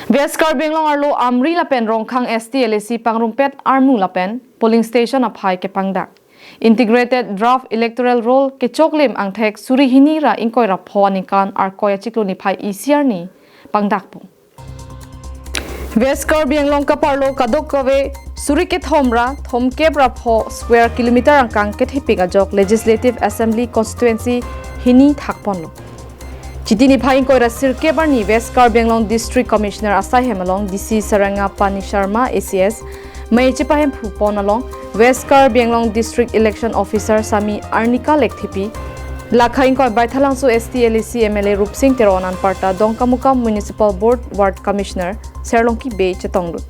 West Karbi Anglong arlo amri lapen rongkhang ST LAC pangrumpet armu lapen polling station aphai kapangdak. Integrated draft electoral roll ke choklim angthek suri hini ra ingkoi ra phonikan arkoya chiklo ni phai ECR ni pangdak pu. West Karbi Anglong kaparlo kadok kawe suri ke thomra thomkep ra pho square kilometer angkang ke thipik ajok Legislative Assembly constituency hini thakpon lo. Chitini phaing koira sirke barni West Karbi Anglong District Commissioner Asai Hemalong DC Saranga Pani Sharma ACS mai chipahem phupon along West Karbi Anglong District Election Officer Sami Arnika Lekthipi lakhaing koi baithalang su ST LAC MLA Rupsing Teronan Parta Dongkamuka Municipal Board Ward Commissioner Serlongki Bay Chetonglut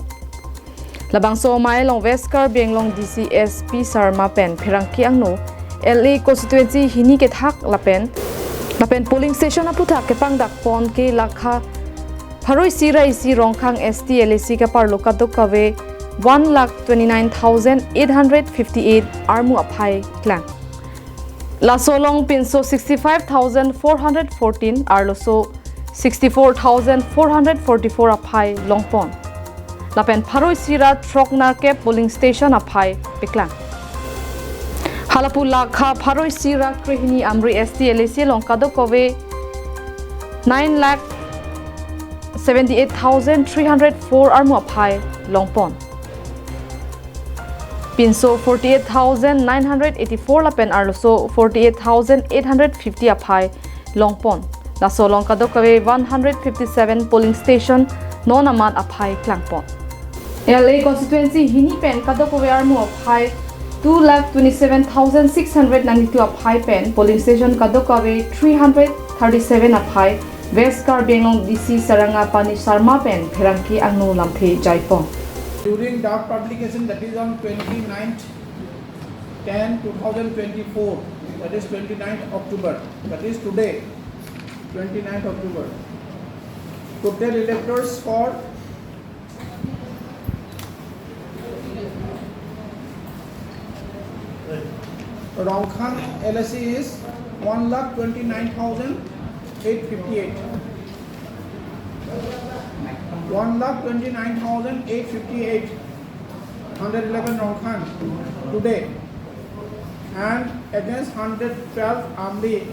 labang so mai long West Karbi Anglong DC SP Sarma Pen Phirangki angno LA constituency hini kethak lapen polling station aputa kapangdak pon ke lakha pharoi sira isi rongkhang ST LAC ka parlo kadok kawe 1,29,858 armu aphai klang la solong pinso 65,414 arloso 64,444 aphai longpon lapen pharoi sira troknar ke polling station aphai piklang Halapula kha pharoi sira krihini amri ST LAC longkado kowe 9,78,304 armu aphai longpon pinso 48,984 lapen arloso 48,850 aphai longpon laso longkado kowe 157 polling station nonaman aphai klangpon LA constituency hini pen kado kowe armu aphai 2,27,692 aphai pen polling station kadokawe 337 aphai West Karbi Anglong DC Saranga Pani Sharma pen Phirangki angno lamphe jaipon. During draft publication, that is on 29th 10/2024, that is 29th October, that is today, 29th October. Total electors for Rongkhang LAC is 1,29,858. 1,29,858. 111 Rongkhang today, and against 112 Amli,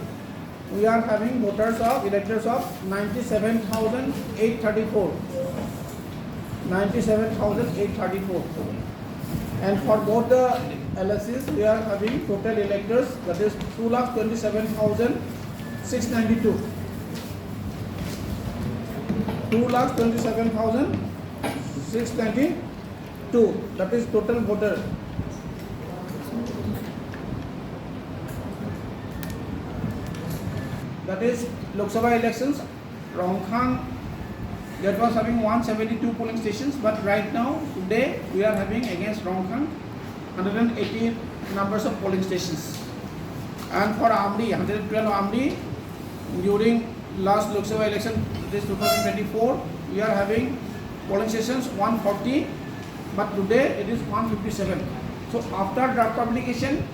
we are having voters of electors of 97,834. 97,834. And for both the LACs, we are having total electors, that is 2,27,692. 2,27,692. That is total voter. That is Lok Sabha elections. Rongkhang, that was having 172 polling stations, but right now, today, we are having against Rongkhang 180 numbers of polling stations. And for Amdi, 112 Amdi, during last Lok Sabha election, this 2024, we are having polling stations 140, but today it is 157. So after draft publication,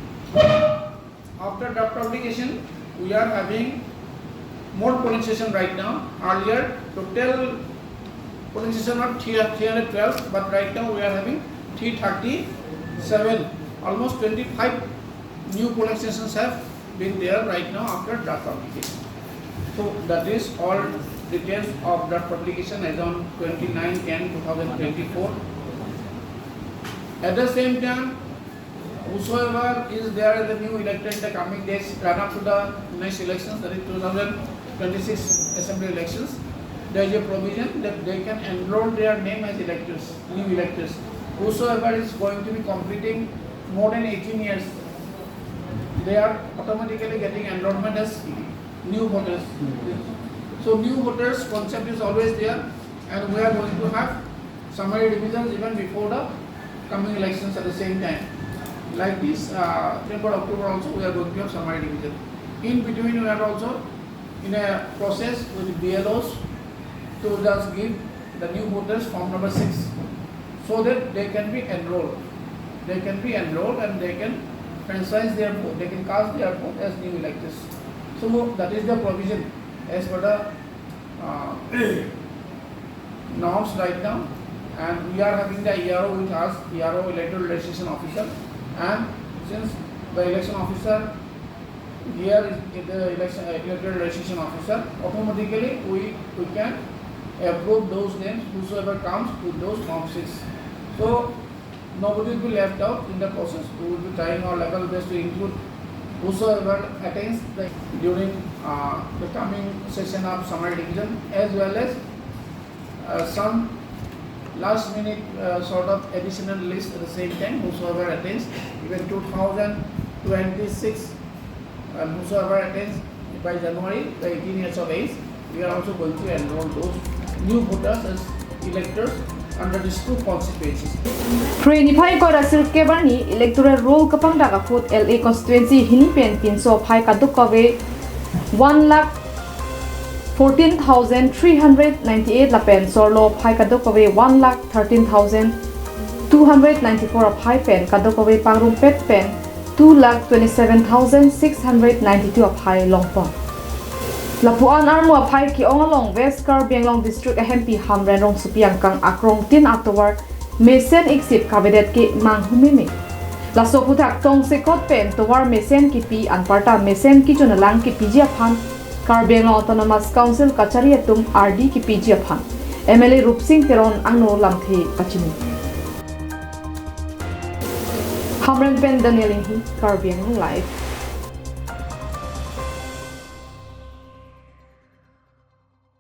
we are having more polling station right now. Earlier, total polling station of 312, but right now we are having 337. Almost 25 new polling stations have been there right now after draft publication. So that is all details of draft publication as on 29/10/2024. At the same time, whosoever is there in the new elected in the coming days, run up to the next elections, that is 2026 assembly elections, there is a provision that they can enroll their name as electors, new electors. Whosoever is going to be completing more than 18 years, they are automatically getting enrollment as new voters. So new voters concept is always there, and we are going to have summary divisions even before the coming elections at the same time. Like this, September, October also we are going to have summary division. In between we are also in a process with BLOs to just give the new voters form number 6 so that they can be enrolled. They can be enrolled and they can franchise their vote, they can cast their vote as new electors. So that is the provision as per the norms right now, and we are having the ERO with us, ERO electoral registration officer, and since the election officer here is the electoral registration officer, automatically we can approve those names whosoever comes with those form 6. So nobody will be left out in the process. We will be trying our level best to include whosoever attains during the coming session of summer division, as well as some last minute sort of additional list at the same time, whosoever attains even 2026 and whosoever attains by January the 18 years of age, we are also going to enroll those new voters as electors under these 2 constituencies. Preni phai ko rasil kebarni electoral roll kapangdak akut LA constituency hini pen 300 phai kaduk kawe 1,14,398 lapen sorlo phai kaduk kawe 1,13,294 phai pen kaduk kawe pangrumpet pen 2,27,692 phai longpon. Lapuan armu aphai ki ongalong West Karbi Anglong district MP hamren rong supiang kang akrong tin October mesen exit kabinet ki manghumimi. Laso putak tong sekot pen towar mesen ki pi anparta mesen ki jonalang ki piji aphan Karbi Anglong Autonomous Council kachariatum RD ki piji aphan MLA Rupsing Teron angno lamthi pachimi. Hamren pen Daniel hi Karbi Anglong live.